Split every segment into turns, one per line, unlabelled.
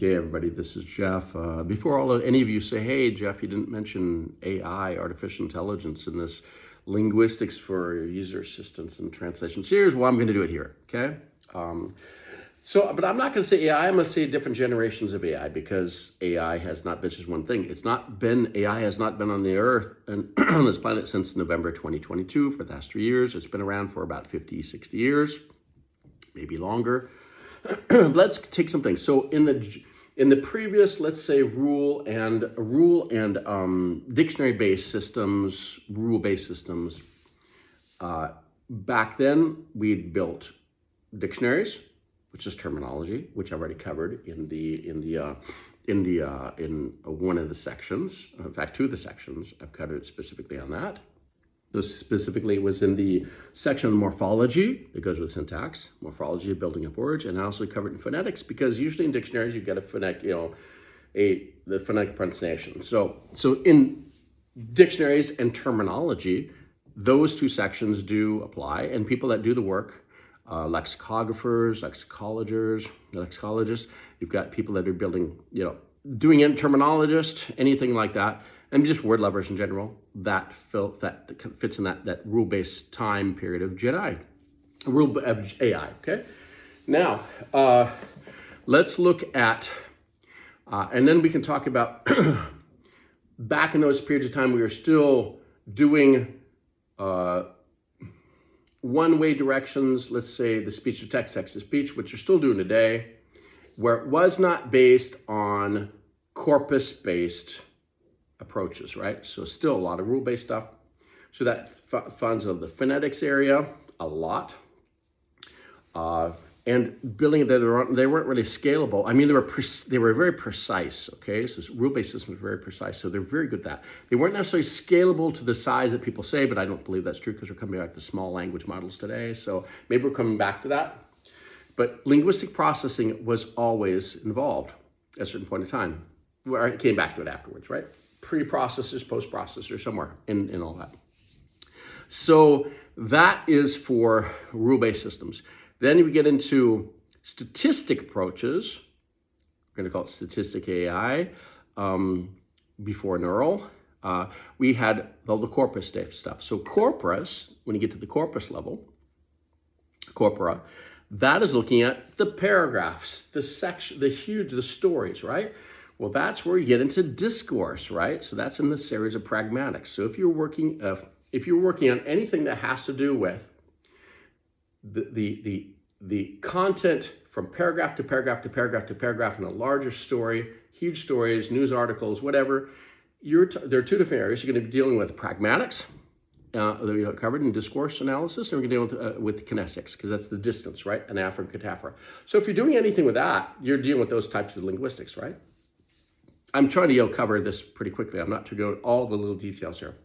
Okay, everybody, this is Jeff. Before any of you say, hey, Jeff, you didn't mention AI, artificial intelligence, in this linguistics for user assistance and translation. So here's why I'm going to do it here, okay? But I'm not going to say AI. I'm going to say different generations of AI, because AI has not been just one thing. AI has not been on the earth and on this planet since November 2022 for the past 3 years. It's been around for about 50, 60 years, maybe longer. Let's take some things. So in the previous, let's say, rule and dictionary-based systems, rule-based systems, back then we'd built dictionaries, which is terminology, which I've already covered in one of the sections. In fact, two of the sections I've covered specifically on that. This specifically was in the section on morphology that goes with syntax, morphology of building up words, and I also covered in phonetics, because usually in dictionaries you get a phonetic, the phonetic pronunciation. So in dictionaries and terminology, those two sections do apply, and people that do the work, lexicographers, lexicologists, you've got people that are building, doing it, terminologist, anything like that, and just word lovers in general, that fits in that rule-based time period of AI, okay? Now, let's look at, and then we can talk about, back in those periods of time, we were still doing one-way directions, let's say the speech to text, text to speech, which you're still doing today, where it was not based on corpus-based approaches, right? So still a lot of rule-based stuff. So that funds of the phonetics area a lot. And building that, they weren't really scalable. I mean, they were very precise, okay? So rule-based systems are very precise, so they're very good at that. They weren't necessarily scalable to the size that people say, but I don't believe that's true, because we're coming back to small language models today. So maybe we're coming back to that. But linguistic processing was always involved at a certain point in time, where I came back to it afterwards, right? Pre-processors, post-processors, somewhere in all that. So that is for rule-based systems. Then we get into statistic approaches. We're going to call it statistic AI, before neural. We had all the corpus stuff. So corpus, when you get to the corpus level, corpora, that is looking at the paragraphs, the section, the stories, right? Well, that's where you get into discourse, right? So that's in the series of pragmatics. So if you're working on anything that has to do with the content from paragraph to paragraph to paragraph to paragraph in a larger story, huge stories, news articles, whatever, there are two different areas. You're going to be dealing with pragmatics, that we covered in discourse analysis, and we're going to deal with kinesics, because that's the distance, right? Anaphora and cataphora. So if you're doing anything with that, you're dealing with those types of linguistics, right? I'm trying to cover this pretty quickly. I'm not to go all the little details here.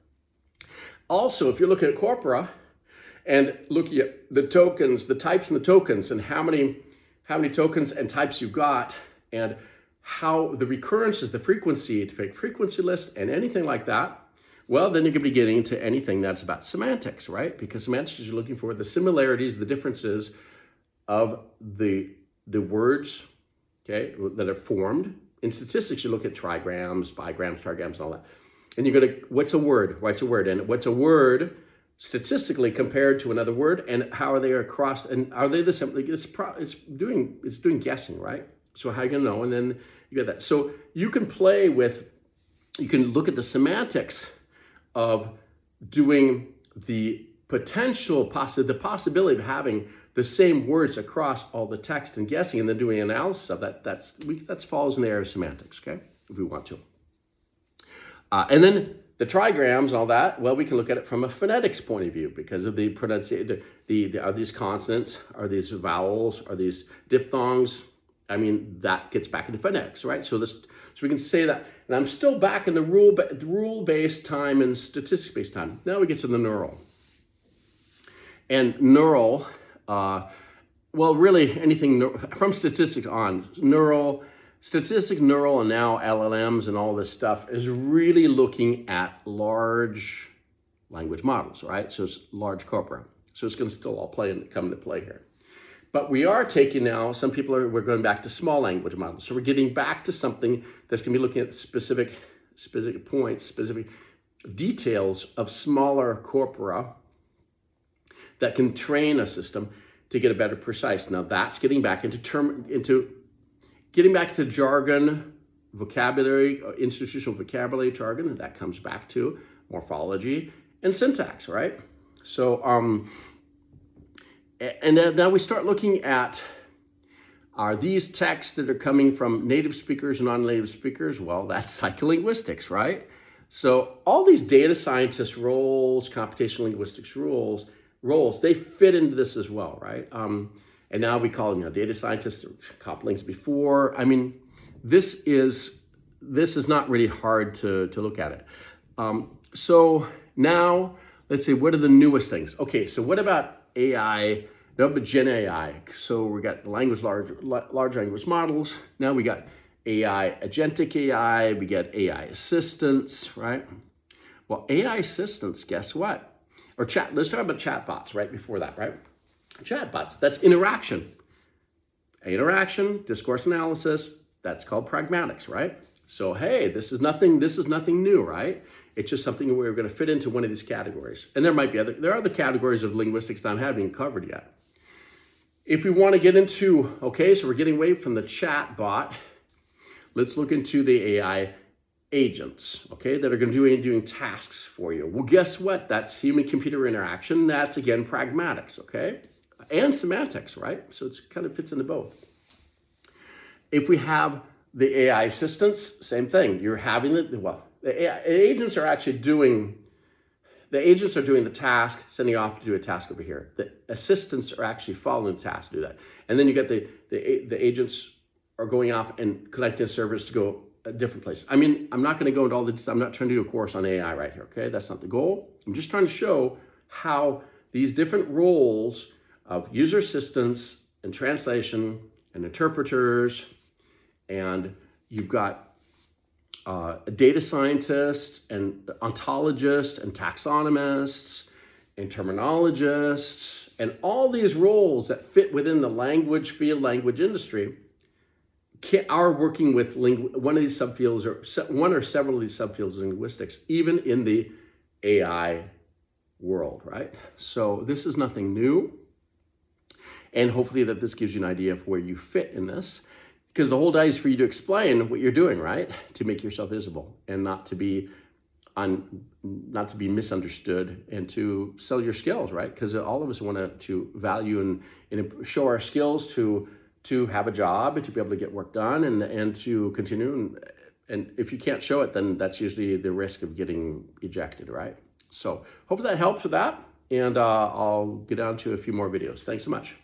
Also, if you're looking at corpora and looking at the tokens, the types and the tokens, and how many tokens and types you've got, and how the recurrences, the frequency, to make frequency list and anything like that, well, then you're going to be getting into anything that's about semantics, right? Because semantics is looking for the similarities, the differences of the words, okay, that are formed. In statistics, you look at trigrams, bigrams, trigrams, and all that. And you're going to, what's a word? What's a word? And what's a word statistically compared to another word? And how are they across? And are they the same? Like it's doing guessing, right? So how are you going to know? And then you get that. So you can you can look at the semantics of doing the the possibility of having the same words across all the text and guessing, and then doing analysis of that. That falls in the area of semantics, okay, if we want to. And then the trigrams and all that, well, we can look at it from a phonetics point of view, because of the pronunciation. Are these consonants? Are these vowels? Are these diphthongs? I mean, that gets back into phonetics, right? So we can say that. And I'm still back in the rule-based time and statistics-based time. Now we get to the neural. And neural, well, really anything from statistics on, statistics, neural, and now LLMs and all this stuff is really looking at large language models, right? So it's large corpora. So it's going to still all come into play here. But we are taking now, we're going back to small language models. So we're getting back to something that's going to be looking at specific points, specific details of smaller corpora that can train a system to get a better precise. Now that's getting back into getting back to jargon, vocabulary, institutional vocabulary jargon, and that comes back to morphology and syntax, right? So, and then now we start looking at, are these texts that are coming from native speakers and non-native speakers? Well, that's psycholinguistics, right? So all these data scientist roles, computational linguistics roles, they fit into this as well, right? And now we call them, data scientists, couplings before. I mean, this is not really hard to look at it. So now let's see, what are the newest things? Okay, so what about AI? No, but Gen AI. So we got large language models. Now we got AI, agentic AI. We got AI assistants, right? Well, AI assistants, guess what? Or let's talk about chatbots right before that, right? Chatbots, that's interaction. Interaction, discourse analysis, that's called pragmatics, right? So, hey, this is nothing new, right? It's just something we're going to fit into one of these categories. And there are other categories of linguistics that I haven't even covered yet. If we want to get into, okay, so we're getting away from the chat bot, let's look into the AI agents, okay, that are going to be doing tasks for you. Well, guess what? That's human-computer interaction. That's, again, pragmatics, okay? And semantics, right? So it kind of fits into both. If we have the AI assistants, same thing. You're having the agents are doing the task, sending off to do a task over here. The assistants are actually following the task to do that. And then you get the agents are going off and connecting servers to go a different place. I mean, I'm not going to go into all the, I'm not trying to do a course on AI right here, okay? That's not the goal. I'm just trying to show how these different roles of user assistants and translation and interpreters, and you've got a data scientist and ontologists and taxonomists and terminologists and all these roles that fit within the language industry are working with one of these subfields or one or several of these subfields in linguistics, even in the AI world, right? So this is nothing new. And hopefully that this gives you an idea of where you fit in this. Because the whole idea is for you to explain what you're doing, right? To make yourself visible and not to be misunderstood and to sell your skills, right? Because all of us want to value and show our skills to have a job and to be able to get work done and to continue. And if you can't show it, then that's usually the risk of getting ejected, right? So hopefully that helps with that. And I'll get down to a few more videos. Thanks so much.